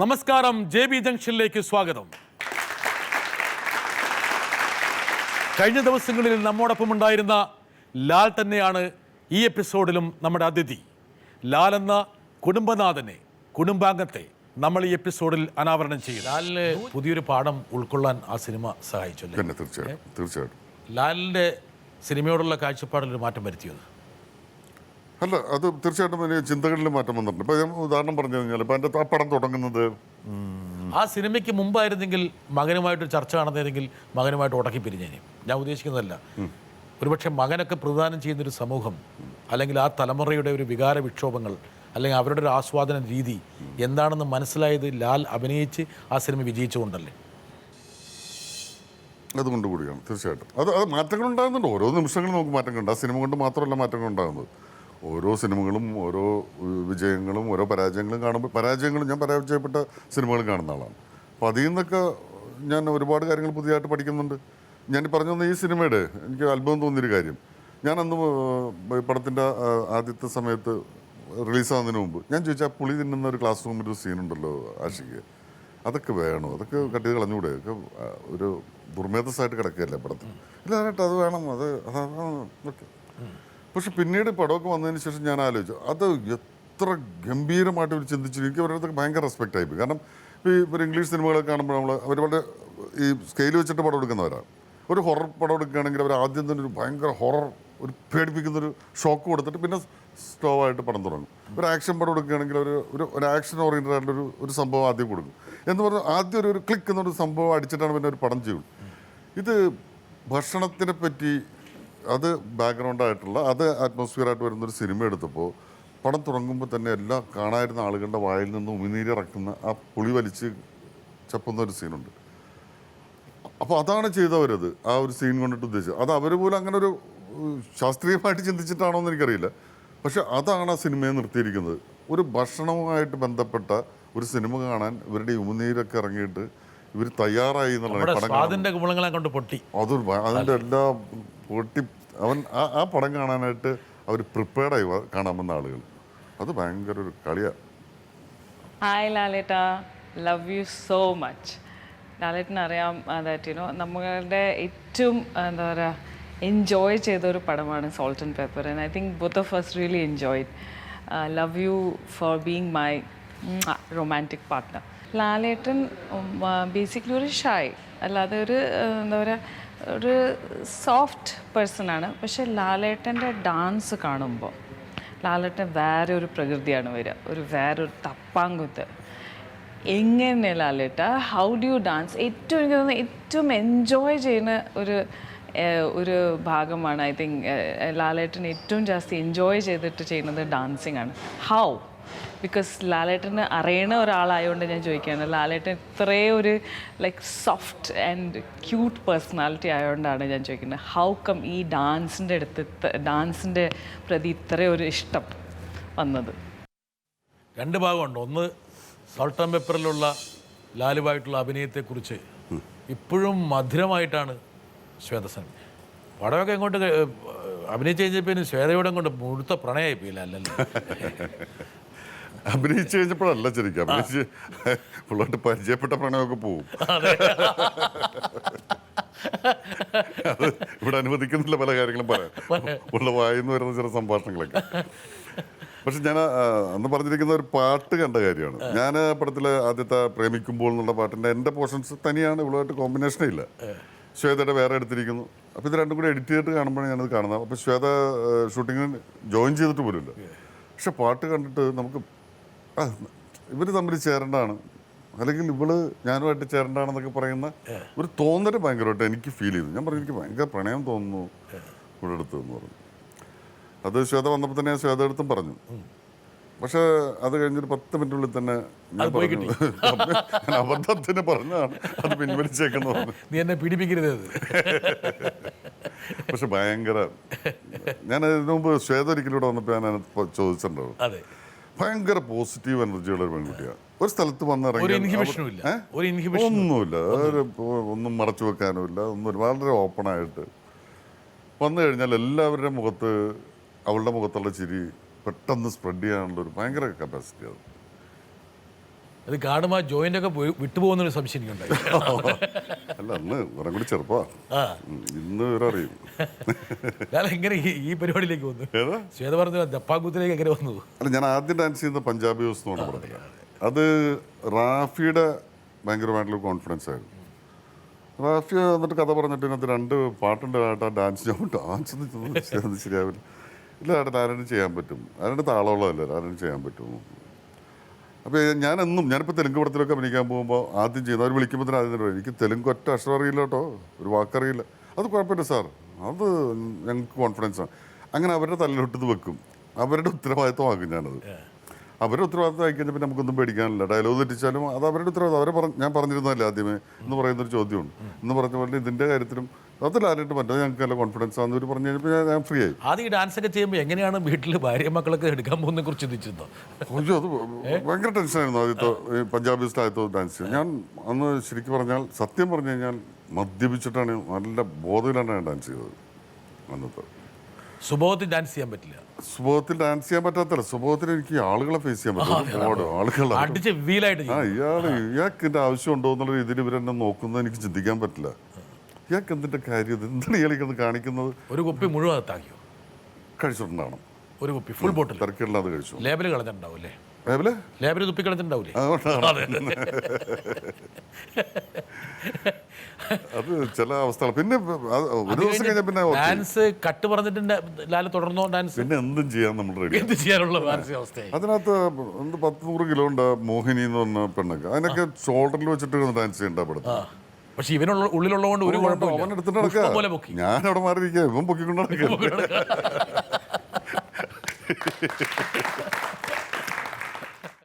നമസ്കാരം, JB ജംഗ്ഷനിലേക്ക് സ്വാഗതം. കഴിഞ്ഞ ദിവസങ്ങളിൽ നമ്മോടൊപ്പം ഉണ്ടായിരുന്ന ലാൽ തന്നെയാണ് ഈ എപ്പിസോഡിലും നമ്മുടെ അതിഥി. ലാൽ എന്ന കുടുംബനാഥനെ, കുടുംബാംഗത്തെ നമ്മൾ ഈ എപ്പിസോഡിൽ അനാവരണം ചെയ്യും. ലാലിന് പുതിയൊരു പാഠം ഉൾക്കൊള്ളാൻ ആ സിനിമ സഹായിച്ചല്ലേ? തീർച്ചയായിട്ടും. ലാലിൻ്റെ സിനിമയോടുള്ള കാഴ്ചപ്പാടിൽ ഒരു മാറ്റം വരുത്തിയത്? അല്ല, അത് തീർച്ചയായിട്ടും വലിയ ചിന്തകളിൽ മാറ്റം വന്നിട്ടുണ്ട്. ഇപ്പോൾ ഞാൻ ഉദാഹരണം പറഞ്ഞു കഴിഞ്ഞാൽ, ഇപ്പോൾ എൻ്റെ ആ പടം തുടങ്ങുന്നത് ആ സിനിമയ്ക്ക് മുമ്പായിരുന്നെങ്കിൽ മകനുമായിട്ട് ചർച്ച നടന്നതെങ്കിൽ മകനുമായിട്ട് ഉടക്കി പിരിഞ്ഞേനെ. ഞാൻ ഉദ്ദേശിക്കുന്നതല്ല, ഒരുപക്ഷെ മകനൊക്കെ പ്രദാനം ചെയ്യുന്നൊരു സമൂഹം, അല്ലെങ്കിൽ ആ തലമുറയുടെ ഒരു വികാര വിക്ഷോഭങ്ങൾ, അല്ലെങ്കിൽ അവരുടെ ഒരു ആസ്വാദന രീതി എന്താണെന്ന് മനസ്സിലായത് ലാൽ അഭിനയിച്ച് ആ സിനിമ വിജയിച്ചുകൊണ്ടല്ലേ? അതുകൊണ്ട് കൂടിയാണ് തീർച്ചയായിട്ടും. അത് മാറ്റങ്ങൾ ഉണ്ടാകുന്നുണ്ട്. ഓരോ നിമിഷങ്ങളും നമുക്ക് മാറ്റങ്ങളുണ്ട്. ആ സിനിമ കൊണ്ട് മാത്രമല്ല മാറ്റങ്ങൾ ഉണ്ടാകുന്നത്. ഓരോ സിനിമകളും ഓരോ വിജയങ്ങളും ഓരോ പരാജയങ്ങളും കാണുമ്പോൾ, ഞാൻ പരാജയപ്പെട്ട സിനിമകൾ കാണുന്ന ആളാണ്. അപ്പോൾ അതിൽ നിന്നൊക്കെ ഞാൻ ഒരുപാട് കാര്യങ്ങൾ പുതിയതായിട്ട് പഠിക്കുന്നുണ്ട്. ഞാൻ പറഞ്ഞു തന്ന ഈ സിനിമയുടെ എനിക്ക് അത്ഭുതം തോന്നിയൊരു കാര്യം, ഞാൻ അന്ന് പടത്തിൻ്റെ ആദ്യത്തെ സമയത്ത് റിലീസാകുന്നതിന് മുമ്പ് ഞാൻ ചോദിച്ചാൽ പുളി തിന്നുന്ന ഒരു ക്ലാസ് റൂമിൽ ഒരു സീനുണ്ടല്ലോ ആഷിക്ക്, അതൊക്കെ വേണോ, അതൊക്കെ കട്ട് ചെയ്ത് കളഞ്ഞുകൂടെ, ഒക്കെ ഒരു ദുർമേധസ്സായിട്ട് കിടക്കുകയല്ലേ പടത്തിൽ. ഇല്ല കേട്ടോ, അത് വേണം, അതാണ് ഓക്കെ. പക്ഷെ പിന്നീട് പടമൊക്കെ വന്നതിന് ശേഷം ഞാൻ ആലോചിച്ചു, അത് എത്ര ഗംഭീരമായിട്ട് ഒരു ചിന്തിച്ചു. എനിക്ക് അവരുടെ ഭയങ്കര റെസ്പെക്റ്റ് ആയിപ്പോയി. കാരണം ഇപ്പോൾ ഇംഗ്ലീഷ് സിനിമകളൊക്കെ കാണുമ്പോൾ അവർ വളരെ ഈ സ്കെയിൽ വെച്ചിട്ട് പടം എടുക്കുന്നവരാണ്. ഒരു ഹൊറർ പടം എടുക്കുകയാണെങ്കിൽ അവർ ആദ്യം തന്നെ ഒരു ഭയങ്കര ഹൊറർ, ഒരു പേടിപ്പിക്കുന്നൊരു ഷോക്ക് കൊടുത്തിട്ട് പിന്നെ സ്ലോ ആയിട്ട് പടം തുടങ്ങും. ഒരു ആക്ഷൻ പടം എടുക്കുകയാണെങ്കിൽ ഒരു ആക്ഷൻ ഓറിയൻറ്റഡ് ആയിട്ടുള്ള ഒരു സംഭവം ആദ്യം കൊടുക്കും. എന്ന് പറഞ്ഞാൽ ആദ്യം ഒരു ക്ലിക്ക് എന്നൊരു സംഭവം അടിച്ചിട്ടാണ് പിന്നെ ഒരു പടം ചെയ്യുള്ളൂ. ഇത് ഭക്ഷണത്തിനെ പറ്റി, അത് ബാക്ക്ഗ്രൗണ്ടായിട്ടുള്ള, അത് അറ്റ്മോസ്ഫിയറായിട്ട് വരുന്നൊരു സിനിമ എടുത്തപ്പോൾ പടം തുടങ്ങുമ്പോൾ തന്നെ എല്ലാ കാണാതിരുന്ന ആളുകളുടെ വായിൽ നിന്ന് ഉമിനീരിറക്കുന്ന ആ പുളി വലിച്ച് ചപ്പുന്ന ഒരു സീനുണ്ട്. അപ്പോൾ അതാണ് ചെയ്തവരത്, ആ ഒരു സീൻ കൊണ്ടിട്ട് ഉദ്ദേശിച്ചത്. അത് അവർ പോലും അങ്ങനെ ഒരു ശാസ്ത്രീയമായിട്ട് ചിന്തിച്ചിട്ടാണോ എന്ന് എനിക്കറിയില്ല. പക്ഷെ അതാണ് ആ സിനിമയെ നിർത്തിയിരിക്കുന്നത്. ഒരു ഭക്ഷണവുമായിട്ട് ബന്ധപ്പെട്ട ഒരു സിനിമ കാണാൻ ഇവരുടെ ഉമിനീരൊക്കെ ഇറങ്ങിയിട്ട് ഇവർ തയ്യാറായി എന്നുള്ളതാണ്. അതിൻ്റെ എല്ലാ പൊട്ടി ആ പടം കാണാനായിട്ട് അവർ പ്രിപ്പയർഡായി കാണാൻ വന്ന ആളുകൾ. അത് ഭയങ്കര ഒരു കളിയാണ്. ഹായ് ലാലേട്ട, ലവ് യു സോ മച്ച്. ലാലേട്ടനറിയാം ദാറ്റ് നമ്മളുടെ ഏറ്റവും എന്താ പറയുക എൻജോയ് ചെയ്തൊരു പടമാണ് salt and pepper. And I think both of us really enjoyed. Love you for being my romantic partner. Lalettan basically ഒരു ഷൈ, അല്ലാതെ ഒരു എന്താ പറയുക ഒരു സോഫ്റ്റ് പേഴ്സണാണ്. പക്ഷെ ലാലേട്ടൻ്റെ ഡാൻസ് കാണുമ്പോൾ ലാലേട്ടൻ വേറെ ഒരു പ്രകൃതിയാണ് വരിക, വേറൊരു തപ്പാങ്കുത്ത്. എങ്ങനെ ലാലേട്ട, ഹൗ ഡു യു ഡാൻസ്? ഏറ്റവും എനിക്ക് തോന്നുന്നത് ഏറ്റവും എൻജോയ് ചെയ്യുന്ന ഒരു ഭാഗമാണ്. ഐ തിങ്ക് ലാലേട്ടൻ ഏറ്റവും ജാസ്തി എൻജോയ് ചെയ്തിട്ട് ചെയ്യുന്നത് ഡാൻസിങ് ആണ്. ഹൗ? ബിക്കോസ് ലാലേട്ടന് അറിയണ ഒരാളായതുകൊണ്ട് ഞാൻ ചോദിക്കുകയാണ്. ലാലേട്ടൻ ഇത്രയും ഒരു like soft and cute personality ആയതുകൊണ്ടാണ് ഞാൻ ചോദിക്കുന്നത്, ഹൗ കം ഈ ഡാൻസിൻ്റെ പ്രതി ഇത്രയും ഒരു ഇഷ്ടം വന്നത്? രണ്ട് ഭാഗമുണ്ട്. ഒന്ന്, സോൾട്ട് ആൻഡ് പെപ്പറിലുള്ള ലാലുവായിട്ടുള്ള അഭിനയത്തെക്കുറിച്ച് ഇപ്പോഴും മധുരമായിട്ടാണ് ശ്വേതസൻ. പടമൊക്കെ ഇങ്ങോട്ട് അഭിനയിച്ച് കഴിഞ്ഞപ്പോൾ ശ്വേതയോടെ കൊണ്ട് മുഴുത്ത പ്രണയമായി പോയില്ല. അല്ലല്ലോ, അഭിനയിച്ചു കഴിഞ്ഞപ്പോഴല്ല ശരിക്കും, അഭിനയിച്ച് പിള്ളേട്ട് പരിചയപ്പെട്ട പ്രണയമൊക്കെ പോവും. അത് ഇവിടെ അനുവദിക്കുന്നില്ല പല കാര്യങ്ങളും പറയാൻ, ഉള്ള വായിന്ന് വരുന്ന ചില സംഭാഷണങ്ങളൊക്കെ. പക്ഷെ ഞാൻ അന്ന് പറഞ്ഞിരിക്കുന്ന ഒരു പാട്ട് കണ്ട കാര്യമാണ്. ഞാൻ പടത്തിലെ ആദ്യത്തെ പ്രേമിക്കുമ്പോൾ എന്നുള്ള പാട്ടിൻ്റെ എൻ്റെ പോർഷൻസ് തനിയാണ്, ഇവളുമായിട്ട് കോമ്പിനേഷനേ ഇല്ല. ശ്വേതയുടെ വേറെ എടുത്തിരിക്കുന്നു. അപ്പോൾ ഇത് രണ്ടും കൂടി എഡിറ്റ് ചെയ്തിട്ട് കാണുമ്പോഴാണ് ഞാനത് കാണുന്നത്. അപ്പോൾ ശ്വേത ഷൂട്ടിങ്ങിന് ജോയിൻ ചെയ്തിട്ട് പോലുമില്ല. പക്ഷെ പാട്ട് കണ്ടിട്ട് നമുക്ക് ഇവർ തമ്മിൽ ചേരേണ്ടതാണ്, അല്ലെങ്കിൽ ഇവള് ഞാനുമായിട്ട് ചേരേണ്ടതാണെന്നൊക്കെ പറയുന്ന ഒരു തോന്നൽ ഭയങ്കരമായിട്ട് എനിക്ക് ഫീൽ ചെയ്തു. ഞാൻ പറഞ്ഞു, എനിക്ക് ഭയങ്കര പ്രണയം തോന്നുന്നു ഇവിടെ അടുത്ത് എന്ന് പറഞ്ഞു. അത് ശ്വേത വന്നപ്പോൾ തന്നെ ഞാൻ ശ്വേത അടുത്തും പറഞ്ഞു. പക്ഷെ അത് കഴിഞ്ഞൊരു 10 മിനിറ്റിനുള്ളിൽ തന്നെ ഞാൻ പറഞ്ഞു, ഞാൻ അബദ്ധത്തിന് പറഞ്ഞതാണ്, അത് പിൻവലിച്ചേക്കെന്ന് പറഞ്ഞു. നീ എന്നെ പീഡിപ്പിക്കരുത്. പക്ഷെ ഭയങ്കര, ഞാൻ ഇതിനു മുമ്പ് ശ്വേത ഒരിക്കലൂടെ വന്നപ്പോൾ ഞാൻ ചോദിച്ചിട്ടുണ്ടാവും, ഭയങ്കര പോസിറ്റീവ് എനർജിയുള്ള ഒരു പെൺകുട്ടിയാണ്. ഒരു സ്ഥലത്ത് വന്നിറങ്ങി ഒന്നുമില്ല, ഒന്നും മറച്ചു വെക്കാനുമില്ല, ഒന്നും, വളരെ ഓപ്പണായിട്ട് വന്നു കഴിഞ്ഞാൽ എല്ലാവരുടെയും മുഖത്ത് അവളുടെ മുഖത്തുള്ള ചിരി പെട്ടെന്ന് സ്പ്രെഡ് ചെയ്യാനുള്ള ഒരു ഭയങ്കര കപ്പാസിറ്റി. അത് അത് കാണുമ്പോൾ ആ ജോയിൻ്റ് ഒക്കെ വിട്ടുപോകുന്നൊരു സംശയം എനിക്കുണ്ടായി. അല്ല അന്ന് കുറെ കൂടി ചെറുപ്പാ. ആ ഇന്ന് ഇവരറിയും. ഞാൻ എങ്ങനെ ഈ പരിപാടിയിലേക്ക് വന്നു? ഏതാ? ശ്വേത പറഞ്ഞ ദപ്പാങ്കുത്തിലേക്ക് എങ്ങനെ വന്നു? അല്ല, ഞാൻ ആദ്യം ഡാൻസ് ചെയ്യുന്ന പഞ്ചാബി ഹൗസ് എന്ന് പറഞ്ഞ പടത്തിലാണ്. അത് റാഫിയുടെ ഭയങ്കരമായിട്ടുള്ള കോൺഫിഡൻസ് ആയിരുന്നു. റാഫി എന്നിട്ട് കഥ പറഞ്ഞിട്ട് ഇതിനകത്ത് 2 പാട്ടുണ്ട് കേട്ടോ, ഡാൻസ് ഒന്നും ശരിയാവില്ല. ഇല്ല ഏട്ടാ, ആരും ചെയ്യാൻ പറ്റും, ആരുടെ താളമുള്ളതല്ലേ, ആരും ചെയ്യാൻ പറ്റും. അപ്പോൾ ഞാനിപ്പോൾ തെലുങ്ക് പടത്തിലൊക്കെ അഭിനയിക്കാൻ പോകുമ്പോൾ ആദ്യം ചെയ്യുന്ന അവർ വിളിക്കുമ്പോൾ തന്നെ ആദ്യം പറയും, എനിക്ക് തെലുങ്ക് ഒറ്റ അക്ഷരം അറിയില്ല കേട്ടോ, ഒരു വാക്കറിയില്ല. അത് കുഴപ്പമില്ല സാർ, അത് ഞങ്ങൾക്ക് കോൺഫിഡൻസാണ്. അങ്ങനെ അവരുടെ തലയിലോട്ടത് വെക്കും, അവരുടെ ഉത്തരവാദിത്വമാക്കും ഞാനത്. അവരുടെ ഉത്തരവാദിത്വം ആയിക്കഴിഞ്ഞാൽ പിന്നെ നമുക്കൊന്നും പേടിക്കാനില്ല. ഡയലോഗ് തെറ്റിച്ചാലും അത് അവരുടെ ഉത്തരവാദിത്വം. ഞാൻ പറഞ്ഞിരുന്നതല്ലേ ആദ്യമേ എന്ന് പറയുന്നൊരു ചോദ്യമുണ്ട്. എന്ന് പറഞ്ഞ പോലെ ഇതിൻ്റെ കാര്യത്തിലും അതിലാരായിട്ട് പറ്റും, ഞങ്ങൾക്ക് നല്ല കോൺഫിഡൻസ് ആണെന്ന് ഇവർ പറഞ്ഞു കഴിഞ്ഞപ്പോൾ ഞാൻ ഫ്രീ ആയി. ആദ്യം ഈ ഡാൻസ് ഒക്കെ ചെയ്യുമ്പോൾ എങ്ങനെയാണ് വീട്ടിൽ ഭാര്യ മക്കളൊക്കെ എടുക്കാൻ പോകുന്നതിനെ കുറിച്ച് ചിന്തിച്ചിരുന്നോ? അയ്യോ, അത് ഭയങ്കര ടെൻഷനായിരുന്നു ആദ്യത്തെ പഞ്ചാബി സ്റ്റൈലത്തെ ഡാൻസ്. ഞാൻ അന്ന് ശരിക്കും പറഞ്ഞാൽ, സത്യം പറഞ്ഞു കഴിഞ്ഞാൽ മദ്യപിച്ചിട്ടാണ്, നല്ല ബോധയിലാണ് ഞാൻ ഡാൻസ് ചെയ്തത് അന്നത്തെ. സുബോധത്തിൽ ഡാൻസ് ചെയ്യാൻ പറ്റില്ല. സുബോധത്തിൽ ഡാൻസ് ചെയ്യാൻ പറ്റാത്തല്ല, സുബോധത്തിൽ എനിക്ക് ആളുകളെ ഫേസ് ചെയ്യാൻ പറ്റും. ആളുകളെ അടിച്ച് വീലായിട്ട് ഇയാൾക്ക് ഇതിൻ്റെ ആവശ്യമുണ്ടോ എന്നുള്ള രീതിയിൽ ഇവരെന്നെ നോക്കുന്നത് എനിക്ക് ചിന്തിക്കാൻ പറ്റില്ല. ഇയാൾക്ക് എന്തിൻ്റെ കാര്യം, ഇത് എന്താണ് ഇയാളിക്കുന്നത് കാണിക്കുന്നത്? ഒരു കുപ്പി മുഴുവൻ അകത്താക്കിയോ? കഴിച്ചിട്ടുണ്ടാവണം. ഒരു കുപ്പി ഫുൾ ബോട്ടിൽ തിരക്കില്ലാതെ കഴിച്ചു. ലേബല് കളഞ്ഞിട്ടുണ്ടാവും അല്ലേ? ലേബല് ലേബല് തുപ്പി കളഞ്ഞിട്ടുണ്ടാവില്ലേ? അത് ചില അവസ്ഥകൾ. പിന്നെ ഒരു ദിവസം കഴിഞ്ഞാൽ പിന്നെ ഡാൻസ് കട്ട് പറഞ്ഞിട്ടുണ്ട് ലാല്, തുടർന്നോ ഡാൻസ്? പിന്നെ എന്തും ചെയ്യാൻ നമ്മൾ റെഡി. എന്ത് ചെയ്യാനുള്ള മാനസികാവസ്ഥ? അതിനകത്ത് 100 കിലോ ഉണ്ട് മോഹിനി എന്ന് പറഞ്ഞ പെണ്ണൊക്കെ, അതിനൊക്കെ ഷോൾഡറിൽ വെച്ചിട്ട് ഡാൻസ് ചെയ്യേണ്ട പെടുത്ത. പക്ഷെ ഇവനുള്ള ഉള്ളിലുള്ളതുകൊണ്ട് ഒരു അവൻ എടുത്തിട്ട് നടക്കുക, ഞാൻ അവിടെ മാറിയിരിക്കുക, ഇവൻ പൊക്കിക്കൊണ്ട് നടക്കുക.